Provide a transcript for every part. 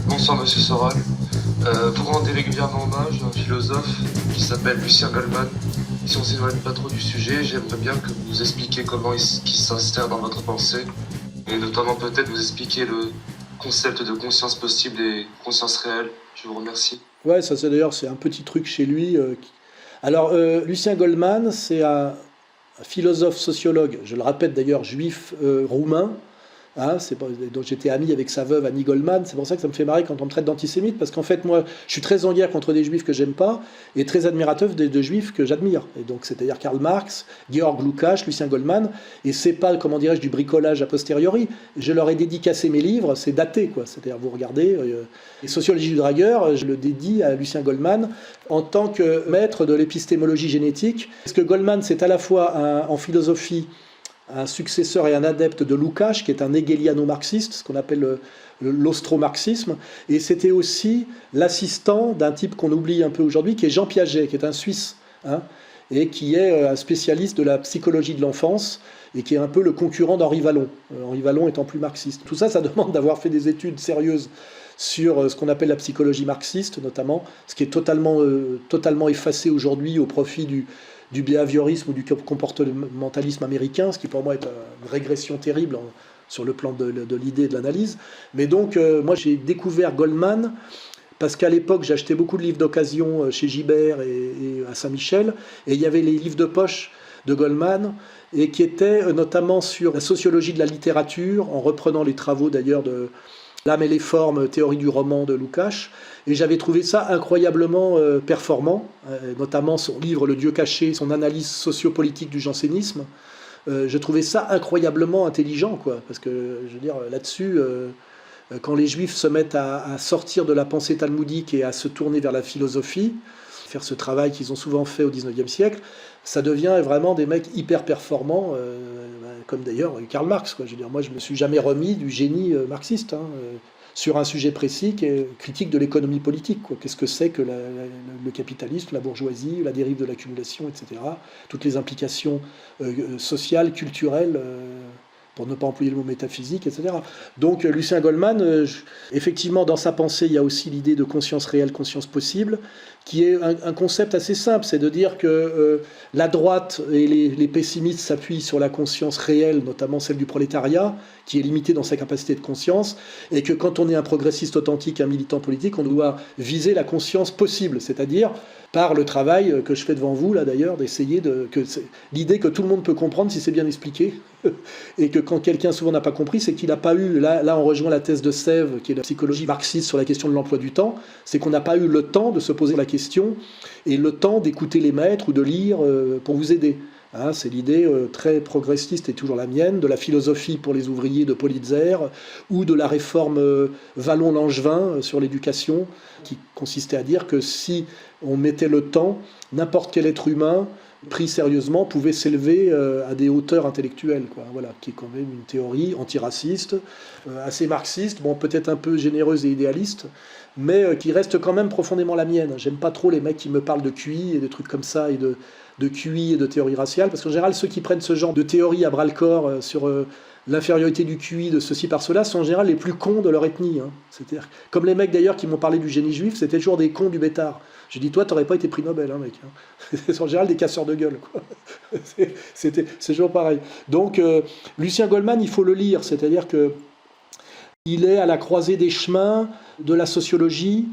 Bonsoir Monsieur Soral. Vous rendez régulièrement hommage à un philosophe qui s'appelle Lucien Goldman. Si on ne s'éloigne pas trop du sujet, j'aimerais bien que vous nous expliquiez comment il s'insère dans votre pensée, et notamment peut-être vous expliquer le concept de conscience possible et conscience réelle. Je vous remercie. Ouais, ça c'est un petit truc chez lui. Alors, Lucien Goldman, c'est un philosophe sociologue, je le répète d'ailleurs, juif roumain. Hein, donc j'étais ami avec sa veuve Annie Goldman, c'est pour ça que ça me fait marrer quand on me traite d'antisémite, parce qu'en fait moi je suis très en guerre contre des juifs que j'aime pas et très admirateur de juifs que j'admire. Et donc c'est-à-dire Karl Marx, Georg Lukács, Lucien Goldman, et c'est pas, comment dirais-je, du bricolage a posteriori. Je leur ai dédicacé mes livres, c'est daté quoi. C'est-à-dire vous regardez, les Sociologie du dragueur, je le dédie à Lucien Goldman en tant que maître de l'épistémologie génétique, parce que Goldman c'est à la fois en philosophie un successeur et un adepte de Lukács, qui est un hegeliano-marxiste, ce qu'on appelle l'austro-marxisme, et c'était aussi l'assistant d'un type qu'on oublie un peu aujourd'hui, qui est Jean Piaget, qui est un Suisse, hein, et qui est un spécialiste de la psychologie de l'enfance, et qui est un peu le concurrent d'Henri Vallon, Henri Vallon étant plus marxiste. Tout ça, ça demande d'avoir fait des études sérieuses sur ce qu'on appelle la psychologie marxiste, notamment, ce qui est totalement effacé aujourd'hui au profit du behaviorisme ou du comportementalisme américain, ce qui pour moi est une régression terrible sur le plan de l'idée et de l'analyse. Mais donc, moi j'ai découvert Goldman parce qu'à l'époque j'achetais beaucoup de livres d'occasion chez Gibert et à Saint-Michel, et il y avait les livres de poche de Goldman, et qui étaient notamment sur la sociologie de la littérature, en reprenant les travaux d'ailleurs de L'âme et les formes, théorie du roman de Lukács, et j'avais trouvé ça incroyablement performant, notamment son livre Le Dieu caché, son analyse sociopolitique du jansénisme. Je trouvais ça incroyablement intelligent, quoi, parce que, je veux dire, là-dessus, quand les juifs se mettent à sortir de la pensée talmudique et à se tourner vers la philosophie, faire ce travail qu'ils ont souvent fait au XIXe siècle, ça devient vraiment des mecs hyper performants, comme d'ailleurs Karl Marx, quoi. Je veux dire, moi, je me suis jamais remis du génie marxiste, hein, sur un sujet précis qui est critique de l'économie politique, quoi. Qu'est-ce que c'est que le capitalisme, la bourgeoisie, la dérive de l'accumulation, etc. Toutes les implications sociales, culturelles, pour ne pas employer le mot métaphysique, etc. Donc Lucien Goldman, effectivement, dans sa pensée, il y a aussi l'idée de conscience réelle, conscience possible, qui est un concept assez simple, c'est de dire que la droite et les pessimistes s'appuient sur la conscience réelle, notamment celle du prolétariat, qui est limitée dans sa capacité de conscience, et que quand on est un progressiste authentique, un militant politique, on doit viser la conscience possible, c'est-à-dire par le travail que je fais devant vous, là d'ailleurs, d'essayer l'idée que tout le monde peut comprendre si c'est bien expliqué, et que quand quelqu'un souvent n'a pas compris, c'est qu'il n'a pas eu, là on rejoint la thèse de Sèvres, qui est la psychologie marxiste sur la question de l'emploi du temps, c'est qu'on n'a pas eu le temps de se poser la question, et le temps d'écouter les maîtres ou de lire pour vous aider. Hein, c'est l'idée très progressiste et toujours la mienne, de la philosophie pour les ouvriers de Politzer, ou de la réforme Vallon-Langevin sur l'éducation, qui consistait à dire que si on mettait le temps, n'importe quel être humain, pris sérieusement, pouvait s'élever à des hauteurs intellectuelles, quoi. Voilà, qui est quand même une théorie antiraciste, assez marxiste, bon, peut-être un peu généreuse et idéaliste, mais qui reste quand même profondément la mienne. J'aime pas trop les mecs qui me parlent de QI et de trucs comme ça, et de QI et de théorie raciale, parce qu'en général, ceux qui prennent ce genre de théorie à bras-le-corps sur l'infériorité du QI, de ceci par cela, sont en général les plus cons de leur ethnie. Hein. C'est-à-dire, comme les mecs d'ailleurs qui m'ont parlé du génie juif, c'était toujours des cons du bêtard. J'ai dit, toi, t'aurais pas été prix Nobel, hein, mec. Hein. C'est en général des casseurs de gueule, quoi. C'est toujours pareil. Donc, Lucien Goldman, il faut le lire, c'est-à-dire que il est à la croisée des chemins de la sociologie,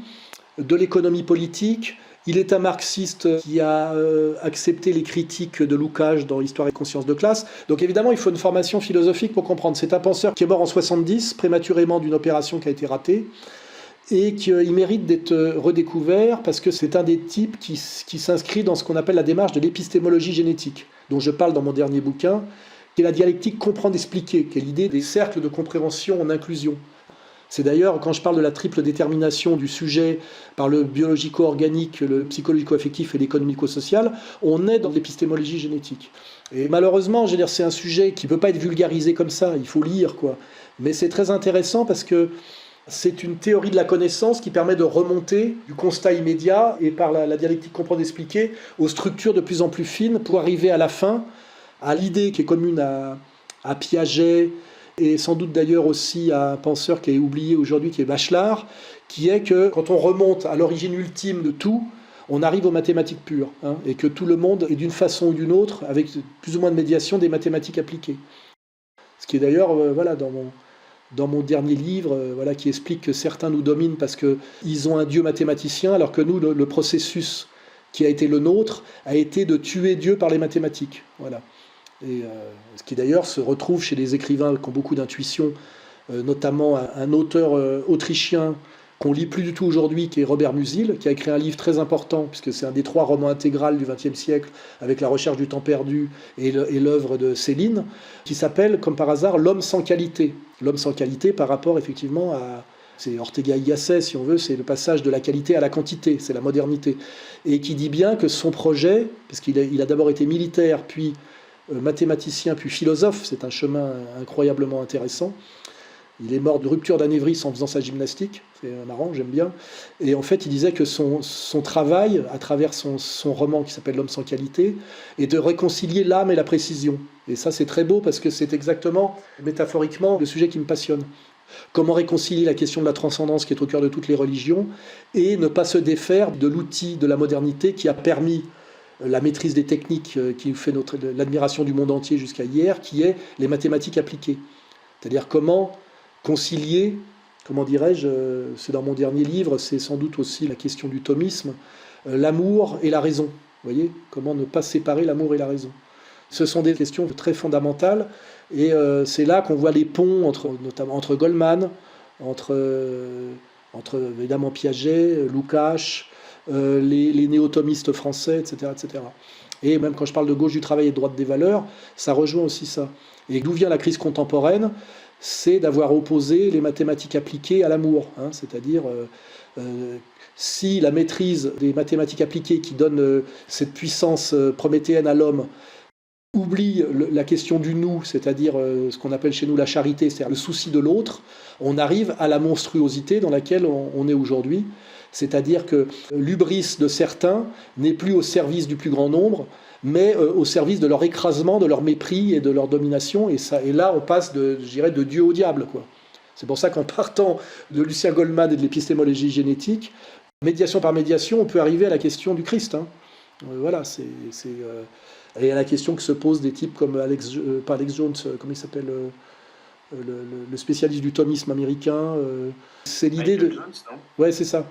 de l'économie politique. Il est un marxiste qui a accepté les critiques de Lukács dans Histoire et conscience de classe. Donc évidemment, il faut une formation philosophique pour comprendre. C'est un penseur qui est mort en 70, prématurément d'une opération qui a été ratée, et qu'il mérite d'être redécouvert parce que c'est un des types qui s'inscrit dans ce qu'on appelle la démarche de l'épistémologie génétique, dont je parle dans mon dernier bouquin, qui est la dialectique comprendre-expliquer, qui est l'idée des cercles de compréhension en inclusion. C'est d'ailleurs, quand je parle de la triple détermination du sujet par le biologico-organique, le psychologico-affectif et l'économico-social, on est dans l'épistémologie génétique. Et malheureusement, je veux dire, c'est un sujet qui ne peut pas être vulgarisé comme ça, il faut lire, quoi. Mais c'est très intéressant parce que c'est une théorie de la connaissance qui permet de remonter du constat immédiat et par la dialectique comprendre-expliquer aux structures de plus en plus fines pour arriver à la fin à l'idée qui est commune à Piaget et sans doute d'ailleurs aussi à un penseur qui est oublié aujourd'hui, qui est Bachelard, qui est que quand on remonte à l'origine ultime de tout, on arrive aux mathématiques pures, hein, et que tout le monde est d'une façon ou d'une autre, avec plus ou moins de médiation, des mathématiques appliquées. Ce qui est d'ailleurs, voilà, dans mon dernier livre, voilà, qui explique que certains nous dominent parce qu'ils ont un dieu mathématicien, alors que nous, le processus qui a été le nôtre a été de tuer Dieu par les mathématiques. Voilà. Et ce qui d'ailleurs se retrouve chez les écrivains qui ont beaucoup d'intuition, notamment un auteur autrichien qu'on lit plus du tout aujourd'hui, qui est Robert Musil, qui a écrit un livre très important, puisque c'est un des 3 romans intégrales du XXe siècle, avec La recherche du temps perdu et l'œuvre de Céline, qui s'appelle, comme par hasard, L'homme sans qualité. L'homme sans qualité par rapport effectivement à... C'est Ortega y Gasset, si on veut, c'est le passage de la qualité à la quantité, c'est la modernité. Et qui dit bien que son projet, parce qu'il a d'abord été militaire, puis mathématicien, puis philosophe, c'est un chemin incroyablement intéressant. Il est mort de rupture d'anévrisme en faisant sa gymnastique, c'est marrant, j'aime bien. Et en fait, il disait que son travail, à travers son roman qui s'appelle L'homme sans qualité, est de réconcilier l'âme et la précision. Et ça, c'est très beau parce que c'est exactement, métaphoriquement, le sujet qui me passionne. Comment réconcilier la question de la transcendance qui est au cœur de toutes les religions et ne pas se défaire de l'outil de la modernité qui a permis la maîtrise des techniques qui fait l'admiration du monde entier jusqu'à hier, qui est les mathématiques appliquées. C'est-à-dire comment concilier, comment dirais-je, c'est dans mon dernier livre, c'est sans doute aussi la question du thomisme, l'amour et la raison. Vous voyez, comment ne pas séparer l'amour et la raison. Ce sont des questions très fondamentales, et c'est là qu'on voit les ponts, notamment entre Goldman, entre évidemment Piaget, Lukács, les néo-thomistes français, etc., etc. Et même quand je parle de gauche du travail et de droite des valeurs, ça rejoint aussi ça. Et d'où vient la crise contemporaine ? C'est d'avoir opposé les mathématiques appliquées à l'amour. Hein, c'est-à-dire, si la maîtrise des mathématiques appliquées qui donne cette puissance prométhéenne à l'homme oublie la question du nous, c'est-à-dire ce qu'on appelle chez nous la charité, c'est-à-dire le souci de l'autre, on arrive à la monstruosité dans laquelle on est aujourd'hui. C'est-à-dire que l'hubris de certains n'est plus au service du plus grand nombre, mais au service de leur écrasement, de leur mépris et de leur domination. Et là, on passe de Dieu au diable, quoi. C'est pour ça qu'en partant de Lucien Goldman et de l'épistémologie génétique, médiation par médiation, on peut arriver à la question du Christ. Hein. Voilà, et à la question que se posent des types comme pas Alex Jones, comment il s'appelle, le spécialiste du thomisme américain. C'est l'idée de... Jones, non ? Ouais, c'est ça.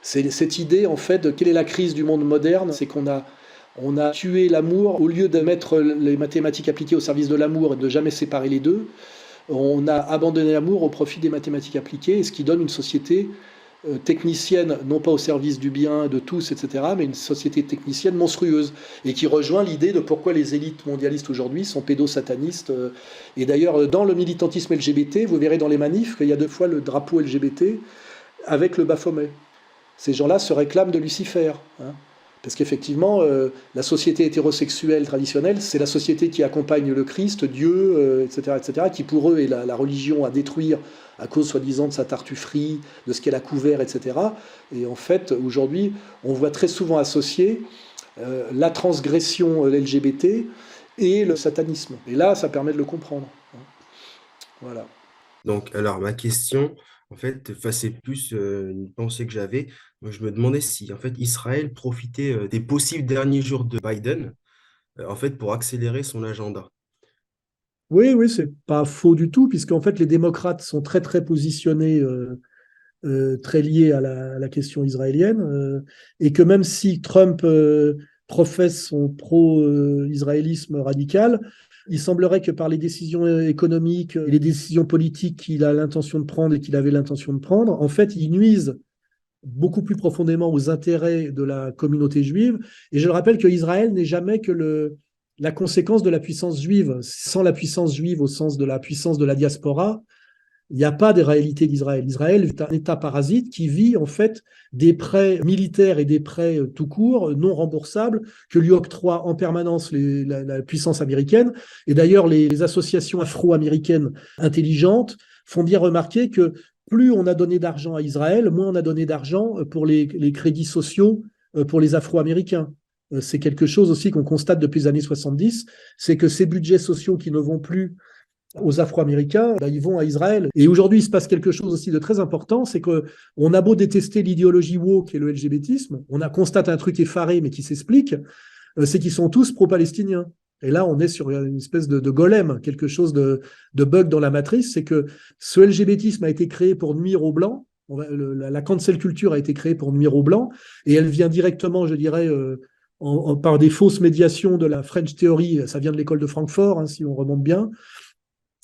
C'est cette idée, en fait, de quelle est la crise du monde moderne, c'est qu'on a tué l'amour, au lieu de mettre les mathématiques appliquées au service de l'amour et de jamais séparer les deux, on a abandonné l'amour au profit des mathématiques appliquées, ce qui donne une société technicienne, non pas au service du bien de tous, etc., mais une société technicienne monstrueuse, et qui rejoint l'idée de pourquoi les élites mondialistes aujourd'hui sont pédosatanistes. Et d'ailleurs, dans le militantisme LGBT, vous verrez dans les manifs qu'il y a 2 fois le drapeau LGBT avec le Baphomet. Ces gens-là se réclament de Lucifer, hein. Parce qu'effectivement, la société hétérosexuelle traditionnelle, c'est la société qui accompagne le Christ, Dieu, etc., qui pour eux est la religion à détruire à cause, soi-disant, de sa tartufferie, de ce qu'elle a couvert, etc. Et en fait, aujourd'hui, on voit très souvent associer la transgression LGBT et le satanisme. Et là, ça permet de le comprendre. Hein. Voilà. Donc, alors, ma question, en fait, c'est plus une pensée que j'avais. Moi, je me demandais si, en fait, Israël profitait des possibles derniers jours de Biden, en fait, pour accélérer son agenda. Oui, oui, c'est pas faux du tout, puisqu'en fait, les démocrates sont très, très positionnés, très liés à la question israélienne, et que même si Trump professe son pro-israélisme radical, il semblerait que par les décisions économiques et les décisions politiques qu'il a l'intention de prendre et qu'il avait l'intention de prendre, en fait, il nuise beaucoup plus profondément aux intérêts de la communauté juive. Et je le rappelle que Israël n'est jamais que la conséquence de la puissance juive. Sans la puissance juive au sens de la puissance de la diaspora, il n'y a pas de réalité d'Israël. Israël est un État parasite qui vit en fait des prêts militaires et des prêts tout court, non remboursables, que lui octroie en permanence la puissance américaine. Et d'ailleurs, les associations afro-américaines intelligentes font bien remarquer que plus on a donné d'argent à Israël, moins on a donné d'argent pour les crédits sociaux pour les Afro-Américains. c'est quelque chose aussi qu'on constate depuis les années 70, c'est que ces budgets sociaux qui ne vont plus aux Afro-Américains, ben, ils vont à Israël. Et aujourd'hui, il se passe quelque chose aussi de très important, c'est qu'on a beau détester l'idéologie woke et le LGBTisme, on a constate un truc effaré, mais qui s'explique, c'est qu'ils sont tous pro-palestiniens. Et là, on est sur une espèce de golem, quelque chose de bug dans la matrice, c'est que ce LGBTisme a été créé pour nuire aux Blancs, la cancel culture a été créée pour nuire aux Blancs, et elle vient directement, je dirais, par des fausses médiations de la French Theory, ça vient de l'école de Francfort, hein, si on remonte bien.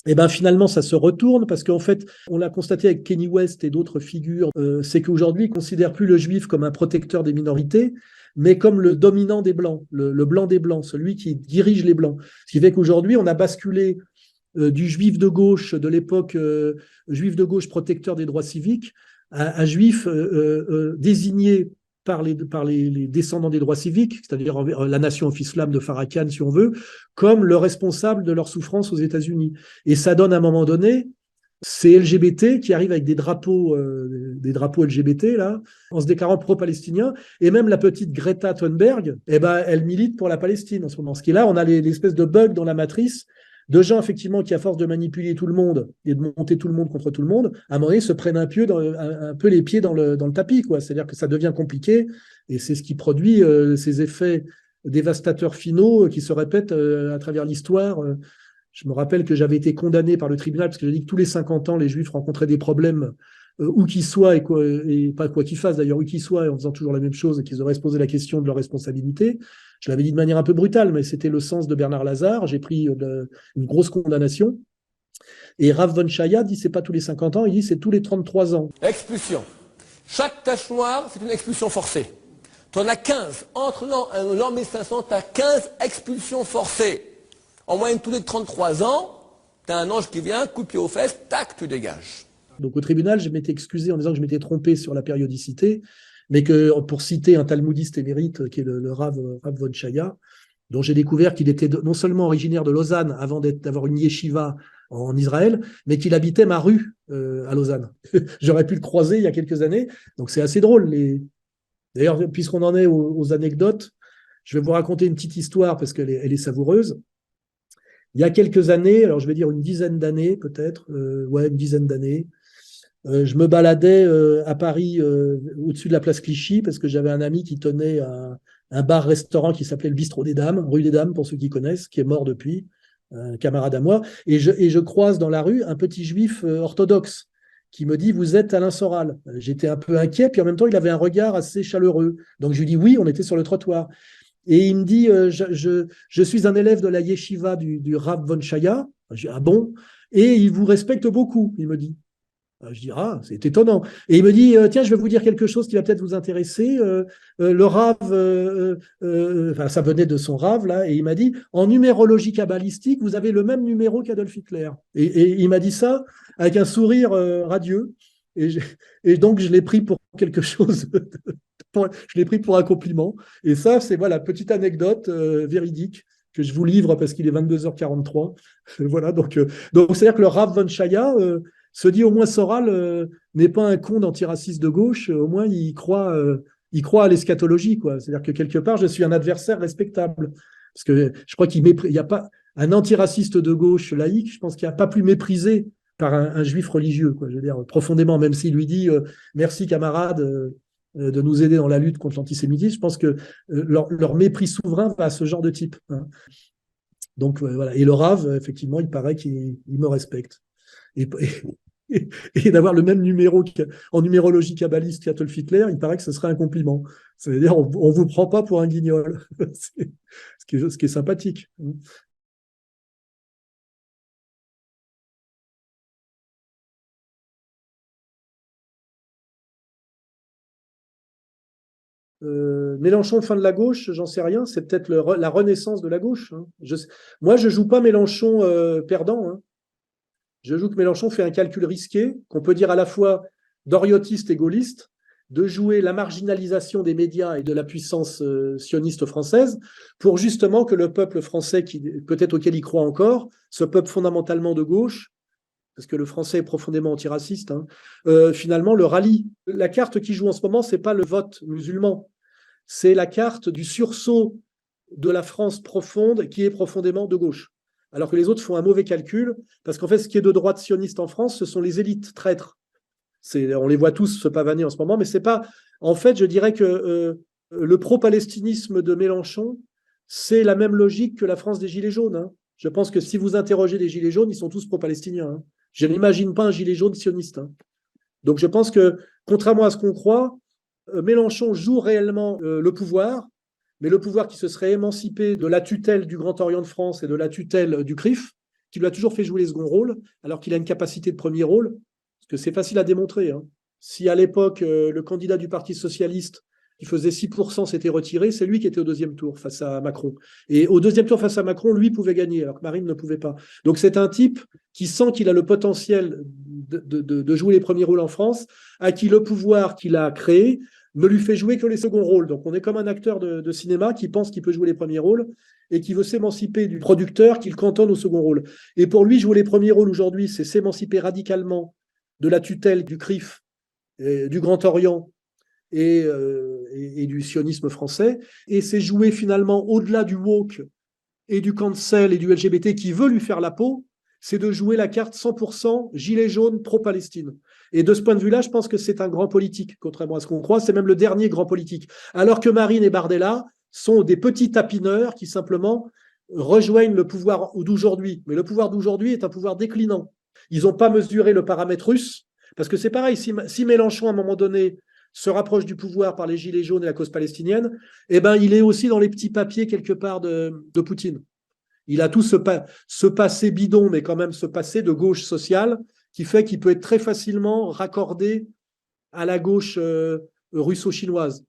Et ben finalement, ça se retourne parce qu'en fait, on l'a constaté avec Kenny West et d'autres figures, c'est qu'aujourd'hui, ils ne considèrent plus le juif comme un protecteur des minorités, mais comme le dominant des blancs, le blanc des blancs, celui qui dirige les blancs. Ce qui fait qu'aujourd'hui, on a basculé du juif de gauche de l'époque, juif de gauche protecteur des droits civiques, à juif désigné par les descendants des droits civiques, c'est-à-dire la nation of Islam de Farrakhan, si on veut, comme le responsable de leur souffrance aux États-Unis. Et ça donne à un moment donné ces LGBT qui arrivent avec des drapeaux LGBT, là, en se déclarant pro-palestiniens, et même la petite Greta Thunberg, eh ben, elle milite pour la Palestine en ce moment. Ce qui est là, on a l'espèce de bug dans la matrice de gens, effectivement, qui, à force de manipuler tout le monde et de monter tout le monde contre tout le monde, à un moment donné, se prennent un peu les pieds dans le tapis, quoi. C'est-à-dire que ça devient compliqué, et c'est ce qui produit ces effets dévastateurs finaux qui se répètent à travers l'histoire. Je me rappelle que j'avais été condamné par le tribunal parce que j'ai dit que tous les 50 ans, les Juifs rencontraient des problèmes où qu'ils soient et pas quoi qu'ils fassent d'ailleurs, où qu'ils soient, en faisant toujours la même chose et qu'ils auraient se posé la question de leur responsabilité. Je l'avais dit de manière un peu brutale, mais c'était le sens de Bernard Lazare. J'ai pris une grosse condamnation. Et Rav von Chaya dit c'est pas tous les 50 ans, il dit c'est tous les 33 ans. Expulsion. Chaque tache noire, c'est une expulsion forcée. Tu en as 15. Entre l'an 1500, tu as 15 expulsions forcées. En moyenne, tous les 33 ans, tu as un ange qui vient, coup de pied aux fesses, tac, tu dégages. Donc au tribunal, je m'étais excusé en disant que je m'étais trompé sur la périodicité, mais que pour citer un talmudiste émérite qui est le Rav von Chaya, dont j'ai découvert qu'il était non seulement originaire de Lausanne avant d'avoir une yeshiva en Israël, mais qu'il habitait ma rue à Lausanne. J'aurais pu le croiser il y a quelques années, donc c'est assez drôle. D'ailleurs, puisqu'on en est aux anecdotes, je vais vous raconter une petite histoire parce qu'elle est savoureuse. Il y a quelques années, alors je vais dire une dizaine d'années peut-être, une dizaine d'années, je me baladais à Paris au-dessus de la place Clichy parce que j'avais un ami qui tenait un bar-restaurant qui s'appelait le Bistrot des Dames, rue des Dames pour ceux qui connaissent, qui est mort depuis, un camarade à moi, et je croise dans la rue un petit juif orthodoxe qui me dit « Vous êtes Alain Soral ». J'étais un peu inquiet, puis en même temps il avait un regard assez chaleureux. Donc je lui dis « Oui, on était sur le trottoir ». Et il me dit je suis un élève de la yeshiva du Rav von Chaya. Je dis ah bon? Et il vous respecte beaucoup, il me dit. Je dis ah, c'est étonnant. Et il me dit tiens, je vais vous dire quelque chose qui va peut-être vous intéresser. Le Rav, enfin ça venait de son Rav là, et il m'a dit en numérologie kabbalistique, vous avez le même numéro qu'Adolf Hitler. Et il m'a dit ça avec un sourire radieux. Et donc je l'ai pris pour quelque chose. Je l'ai pris pour un compliment. Et ça, c'est voilà, petite anecdote véridique que je vous livre parce qu'il est 22h43. Voilà, donc c'est-à-dire que le Rav von Chaya se dit au moins Soral n'est pas un con d'antiraciste de gauche, au moins il croit à l'eschatologie, quoi. C'est-à-dire que quelque part, je suis un adversaire respectable. Parce que je crois qu'il n'y a pas un antiraciste de gauche laïque, je pense qu'il n'y a pas plus méprisé par un juif religieux, quoi. Je veux dire, profondément, même s'il lui dit merci camarade de nous aider dans la lutte contre l'antisémitisme, je pense que leur mépris souverain va à ce genre de type. Hein. Donc voilà. Et le Rav, effectivement, il paraît qu'il me respecte. Et d'avoir le même numéro en numérologie kabbaliste qu'Adolf Hitler, il paraît que ce serait un compliment. C'est-à-dire, on ne vous prend pas pour un guignol. Ce qui est sympathique. Mélenchon, fin de la gauche, j'en sais rien. C'est peut-être la renaissance de la gauche. Hein. Moi, je joue pas Mélenchon perdant. Hein. Je joue que Mélenchon fait un calcul risqué, qu'on peut dire à la fois doriotiste et gaulliste, de jouer la marginalisation des médias et de la puissance sioniste française pour justement que le peuple français, peut-être auquel il croit encore, ce peuple fondamentalement de gauche, parce que le français est profondément antiraciste, hein, finalement le rallie. La carte qui joue en ce moment, c'est pas le vote musulman, c'est la carte du sursaut de la France profonde qui est profondément de gauche. Alors que les autres font un mauvais calcul, parce qu'en fait, ce qui est de droite sioniste en France, ce sont les élites traîtres. On les voit tous se pavaner en ce moment, mais c'est pas. En fait, je dirais que le pro-palestinisme de Mélenchon, c'est la même logique que la France des Gilets jaunes. Hein. Je pense que si vous interrogez les Gilets jaunes, ils sont tous pro-palestiniens. Hein. Je n'imagine pas un Gilet jaune sioniste. Hein. Donc je pense que, contrairement à ce qu'on croit, Mélenchon joue réellement le pouvoir, mais le pouvoir qui se serait émancipé de la tutelle du Grand Orient de France et de la tutelle du CRIF, qui lui a toujours fait jouer les seconds rôles, alors qu'il a une capacité de premier rôle, parce que c'est facile à démontrer. Hein. Si à l'époque, le candidat du Parti socialiste, qui faisait 6%, s'était retiré, c'est lui qui était au deuxième tour face à Macron. Et au deuxième tour face à Macron, lui pouvait gagner, alors que Marine ne pouvait pas. Donc c'est un type qui sent qu'il a le potentiel de jouer les premiers rôles en France, à qui le pouvoir qu'il a créé ne lui fait jouer que les seconds rôles. Donc on est comme un acteur de cinéma qui pense qu'il peut jouer les premiers rôles et qui veut s'émanciper du producteur qu'il cantonne au second rôle. Et pour lui, jouer les premiers rôles aujourd'hui, c'est s'émanciper radicalement de la tutelle du CRIF, du Grand Orient et du sionisme français, et c'est jouer finalement au-delà du woke et du cancel et du LGBT qui veut lui faire la peau, c'est de jouer la carte 100% gilet jaune pro-Palestine. Et de ce point de vue-là, je pense que c'est un grand politique, contrairement à ce qu'on croit, c'est même le dernier grand politique. Alors que Marine et Bardella sont des petits tapineurs qui simplement rejoignent le pouvoir d'aujourd'hui. Mais le pouvoir d'aujourd'hui est un pouvoir déclinant. Ils n'ont pas mesuré le paramètre russe, parce que c'est pareil, si Mélenchon, à un moment donné, se rapproche du pouvoir par les gilets jaunes et la cause palestinienne, eh ben, il est aussi dans les petits papiers quelque part de Poutine. Il a tout ce passé bidon, mais quand même ce passé de gauche sociale qui fait qu'il peut être très facilement raccordé à la gauche russo-chinoise.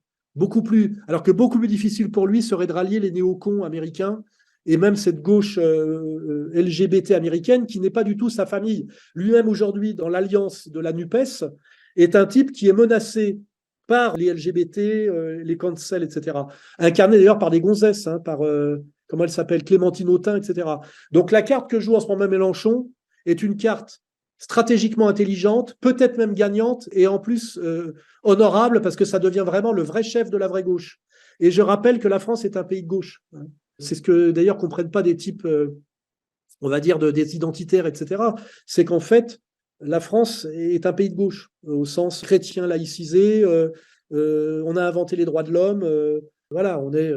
Alors que beaucoup plus difficile pour lui serait de rallier les néocons américains et même cette gauche LGBT américaine qui n'est pas du tout sa famille. Lui-même aujourd'hui, dans l'alliance de la NUPES, est un type qui est menacé par les LGBT, les cancels, etc. Incarné d'ailleurs par des gonzesses, hein, par, comment elle s'appelle, Clémentine Autain, etc. Donc la carte que joue en ce moment Mélenchon est une carte stratégiquement intelligente, peut-être même gagnante, et en plus honorable, parce que ça devient vraiment le vrai chef de la vraie gauche. Et je rappelle que la France est un pays de gauche. Hein. C'est ce que d'ailleurs comprennent pas des types, on va dire, des identitaires, etc. C'est qu'en fait, la France est un pays de gauche, au sens chrétien laïcisé. On a inventé les droits de l'homme. Voilà, on est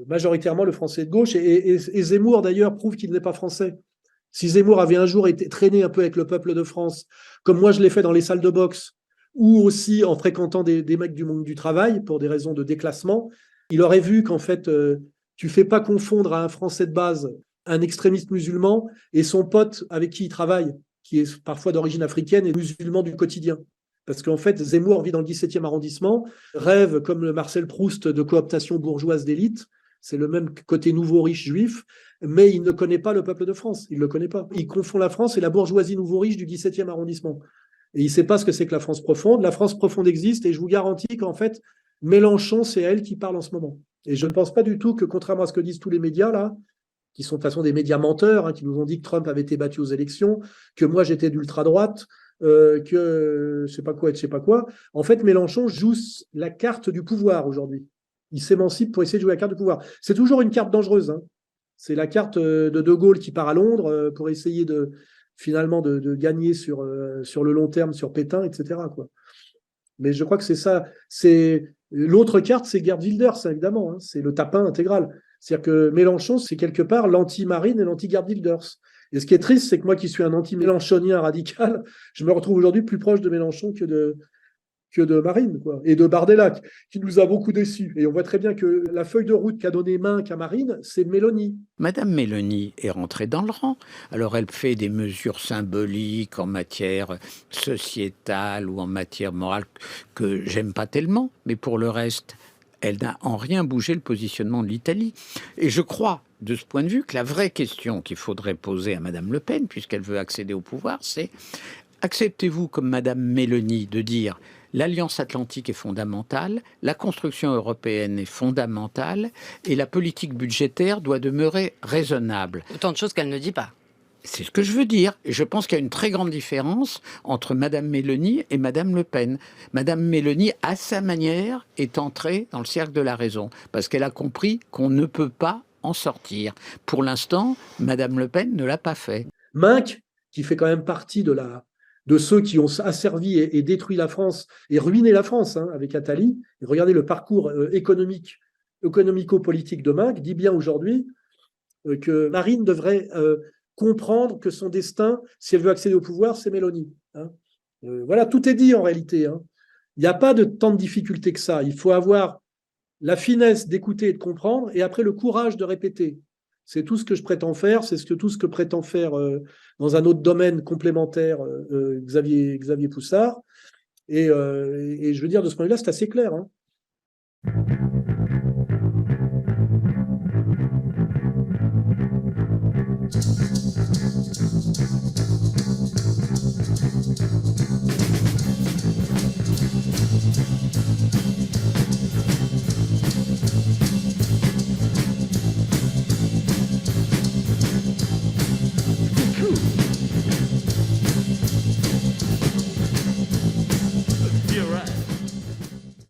majoritairement le français de gauche. Et Zemmour, d'ailleurs, prouve qu'il n'est pas français. Si Zemmour avait un jour été traîné un peu avec le peuple de France, comme moi je l'ai fait dans les salles de boxe, ou aussi en fréquentant des mecs du monde du travail pour des raisons de déclassement, il aurait vu qu'en fait, tu fais pas confondre à un Français de base un extrémiste musulman et son pote avec qui il travaille, qui est parfois d'origine africaine et musulman du quotidien. Parce qu'en fait, Zemmour vit dans le 17e arrondissement, rêve comme le Marcel Proust de cooptation bourgeoise d'élite, c'est le même côté nouveau riche juif, mais il ne connaît pas le peuple de France, il ne le connaît pas. Il confond la France et la bourgeoisie nouveau riche du 17e arrondissement. Et il ne sait pas ce que c'est que la France profonde. La France profonde existe et je vous garantis qu'en fait, Mélenchon, c'est elle qui parle en ce moment. Et je ne pense pas du tout que, contrairement à ce que disent tous les médias, là, qui sont de toute façon des médias menteurs, hein, qui nous ont dit que Trump avait été battu aux élections, que moi j'étais d'ultra-droite, que je sais pas quoi et je sais pas quoi. En fait, Mélenchon joue la carte du pouvoir aujourd'hui. Il s'émancipe pour essayer de jouer la carte du pouvoir. C'est toujours une carte dangereuse. Hein. C'est la carte de Gaulle qui part à Londres pour essayer finalement de gagner sur le long terme sur Pétain, etc. Quoi. Mais je crois que c'est ça. L'autre carte, c'est Geert Wilders, évidemment. Hein. C'est le tapin intégral. C'est-à-dire que Mélenchon, c'est quelque part l'anti-Marine et l'anti-Geert Wilders. Et ce qui est triste, c'est que moi qui suis un anti-mélenchonien radical, je me retrouve aujourd'hui plus proche de Mélenchon que de Marine, quoi, et de Bardella, qui nous a beaucoup déçus. Et on voit très bien que la feuille de route qu'a donnée Main qu'à Marine, c'est Mélanie. Madame Mélanie est rentrée dans le rang. Alors elle fait des mesures symboliques en matière sociétale ou en matière morale que j'aime pas tellement, mais pour le reste, elle n'a en rien bougé le positionnement de l'Italie. Et je crois, de ce point de vue, que la vraie question qu'il faudrait poser à Madame Le Pen, puisqu'elle veut accéder au pouvoir, c'est: acceptez-vous, comme Madame Mélanie, de dire l'Alliance Atlantique est fondamentale, la construction européenne est fondamentale et la politique budgétaire doit demeurer raisonnable? Autant de choses qu'elle ne dit pas. C'est ce que je veux dire. Et je pense qu'il y a une très grande différence entre Madame Mélanie et Madame Le Pen. Madame Mélanie, à sa manière, est entrée dans le cercle de la raison, parce qu'elle a compris qu'on ne peut pas en sortir. Pour l'instant, Madame Le Pen ne l'a pas fait. Minc, qui fait quand même partie de ceux qui ont asservi et détruit la France et ruiné la France hein, avec Attali. Et regardez le parcours économico-politique de Minc, dit bien aujourd'hui que Marine devrait comprendre que son destin, si elle veut accéder au pouvoir, c'est Mélanie. Hein. Voilà, tout est dit en réalité. Hein. Il n'y a pas de tant de difficultés que ça. Il faut avoir la finesse d'écouter et de comprendre, et après le courage de répéter. C'est tout ce que je prétends faire, tout ce que prétend faire dans un autre domaine complémentaire Xavier Poussard. Et je veux dire, de ce point de vue-là, c'est assez clair. Hein. Cool.